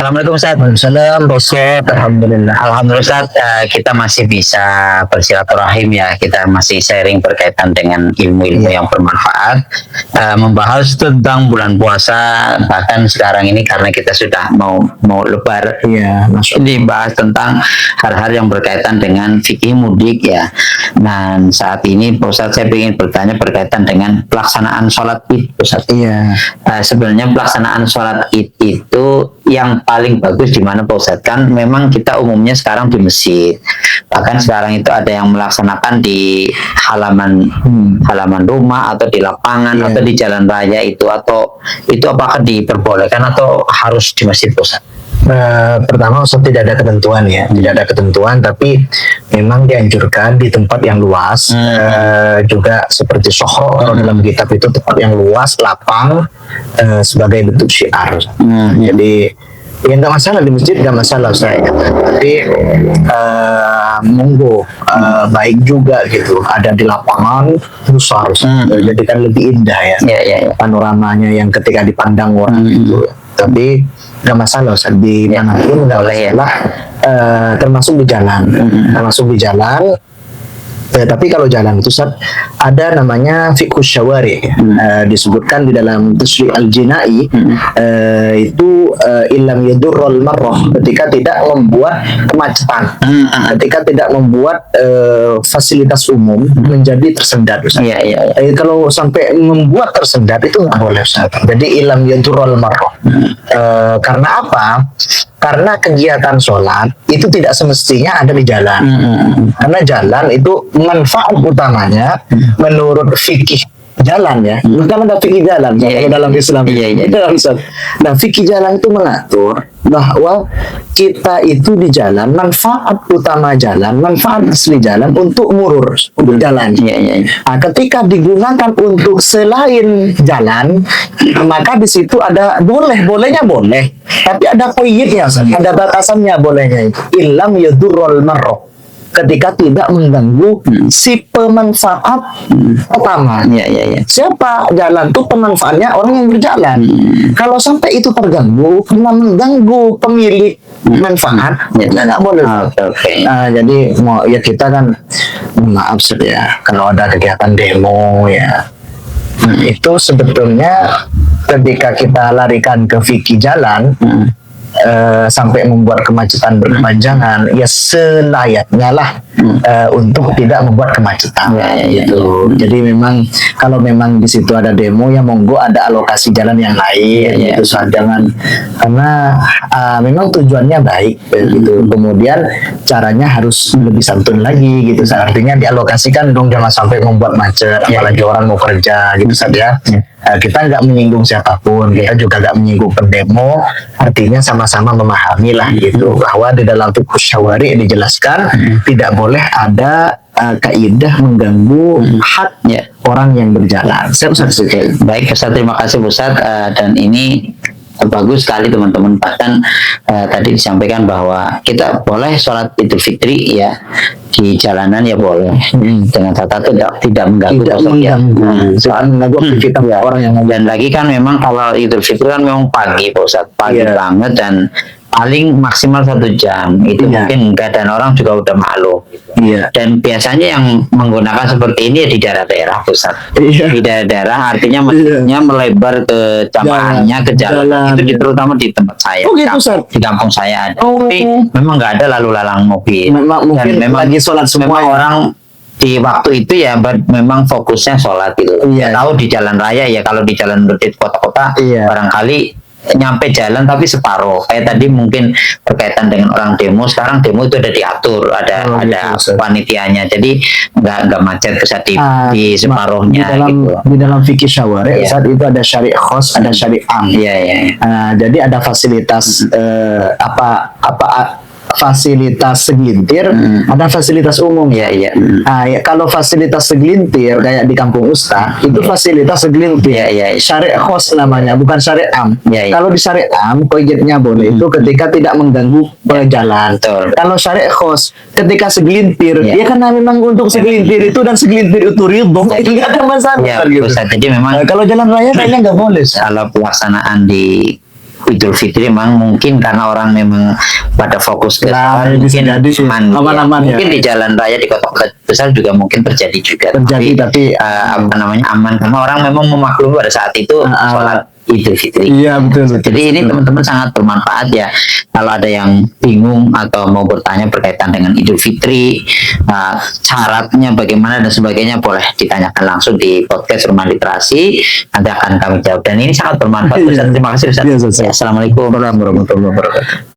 Assalamualaikum Ustaz. Waalaikumsalam, Ustaz. Alhamdulillah. Alhamdulillah Ustaz, kita masih bisa bersilaturahim ya. Kita masih sharing berkaitan dengan ilmu-ilmu yang bermanfaat, membahas tentang bulan puasa. Bahkan sekarang ini karena kita sudah mau lebar, Iya, dibahas tentang hal-hal yang berkaitan dengan fikih mudik ya. Dan saat ini Pak Ustaz, saya ingin bertanya berkaitan dengan pelaksanaan sholat id Ustaz. Iya. Sebenarnya pelaksanaan sholat id itu yang paling bagus di mana Pak Ustadz? Kan memang kita umumnya sekarang di masjid, bahkan sekarang itu ada yang melaksanakan di halaman rumah atau di lapangan atau di jalan raya itu, atau itu apakah diperbolehkan atau harus di masjid Pak Ustadz? Pertama, Ustaz, tidak ada ketentuan ya, tidak ada ketentuan, tapi memang dianjurkan di tempat yang luas, juga seperti sohro kalau dalam kitab itu tempat yang luas, lapang, sebagai bentuk syiar. Jadi ya nggak masalah di masjid, nggak masalah saya, tapi monggo, baik juga gitu ada di lapangan besar, jadi kan lebih indah ya, panoramanya yang ketika dipandang orang gitu. Tapi nggak masalah Ustaz, di manapun nggak boleh ya lah, termasuk di jalan, tapi kalau jalan itu Ustaz, ada namanya fiqhus syawari, disebutkan di dalam Tasri' al-Jinai, itu illam yadurrul marrah, ketika tidak membuat kemacetan, ketika tidak membuat fasilitas umum menjadi tersendat Ustaz. Kalau sampai membuat tersendat itu nggak boleh Ustaz. Jadi illam yadurrul marrah. Karena apa? Karena kegiatan sholat itu tidak semestinya ada di jalan. Karena jalan itu manfaat utamanya menurut fikih jalan ya, bukan ada fikih jalan dalam Islam. Nah, fikih jalan itu mengatur bahwa kita itu di jalan, manfaat utama jalan, manfaat asli jalan untuk murur, untuk jalan. Nah, ketika digunakan untuk selain jalan, maka di situ ada bolehnya boleh, tapi ada koyitnya, ada batasannya bolehnya. Illam yadurrul marrah, ketika tidak mengganggu si pemanfaat utama. Siapa jalan itu pemanfaatnya orang yang berjalan. Kalau sampai itu terganggu karena mengganggu pemilik manfaat, ya nggak boleh. Nah, jadi ya kita kan maaf ya, kalau ada kegiatan demo ya, itu sebetulnya ketika kita larikan ke fikih jalan, sampai membuat kemacetan berkepanjangan, ya selayaknya lah untuk tidak membuat kemacetan. Gitu. Jadi memang kalau memang di situ ada demo, ya monggo ada alokasi jalan yang lain. Gitu. Jangan, karena memang tujuannya baik. Gitu. Kemudian caranya harus lebih santun lagi. Gitu. Artinya dialokasikan dong, jangan sampai membuat macet. Apalagi orang mau kerja, gitu saja. Kita nggak menyinggung siapapun, kita juga nggak menyinggung pendemo. Artinya sama-sama memahami lah gitu, bahwa di dalam fiqh syawari dijelaskan tidak boleh ada kaidah mengganggu haknya orang yang berjalan. Baik Ustaz, terima kasih Ustaz, dan ini bagus sekali teman-teman. Bahkan tadi disampaikan bahwa kita boleh sholat Idul Fitri ya di jalanan, ya boleh dengan tata tidak mengganggu orang yang. Dan lagi kan memang kalau Idul Fitri kan memang pagi Pak Ustaz, pagi banget, dan paling maksimal 1 jam itu mungkin enggak, dan orang juga udah malu. Dan biasanya yang menggunakan seperti ini ya di daerah-daerah Pusat. Di daerah-daerah artinya masjidnya melebar ke jamaahnya, ke jalan. Itu terutama di tempat saya, di kampung saya ada. Tapi memang nggak ada lalu lalang mobil. Dan memang lagi sholat semua orang di waktu itu ya, memang fokusnya sholat gitu. Tahu di jalan raya ya, kalau di jalan di kota-kota barangkali nyampe jalan tapi separuh. Kayak tadi mungkin berkaitan dengan orang demo, sekarang demo itu ada diatur, ada panitianya, jadi nggak macet bisa di separuhnya. Di dalam fikih syawari saat itu ada syari' khos, ada syari' am. Jadi ada fasilitas fasilitas segelintir, ada fasilitas umum. Iya, iya. Nah, ya, kalau fasilitas segelintir kayak di kampung Ustaz itu fasilitas segelintir. Iya, iya. Syariah khos namanya, bukan syariah am. Iya, iya. Kalau di syariah am, koyetnya boleh itu ketika tidak mengganggu jalan. Betul. Kalau syariah khos, ketika segelintir, Iya. ya karena memang untuk segelintir itu dan segelintir itu ridho, itu nggak ada masalah. Ya, Gitu. Ustaz. Jadi memang Kalau jalan raya kayaknya nggak boleh. Ustaz. kalau pelaksanaan di Idul Fitri memang mungkin karena orang memang pada fokus ke Nah, sholat, bisa mungkin jadi sih. Aman-aman ya. mungkin di jalan raya di kota besar juga mungkin terjadi juga. Tapi apa namanya aman karena orang memang memaklumi pada saat itu sholat Idul Fitri. iya betul. Jadi ini teman-teman sangat bermanfaat ya. Kalau ada yang bingung atau mau bertanya berkaitan dengan Idul Fitri, syaratnya bagaimana dan sebagainya, boleh ditanyakan langsung di podcast Rumah Literasi. Nanti akan kami jawab. Dan ini sangat bermanfaat. Ustaz. Terima kasih Ustaz. Iya, Ustaz. Assalamualaikum Warahmatullahi wabarakatuh.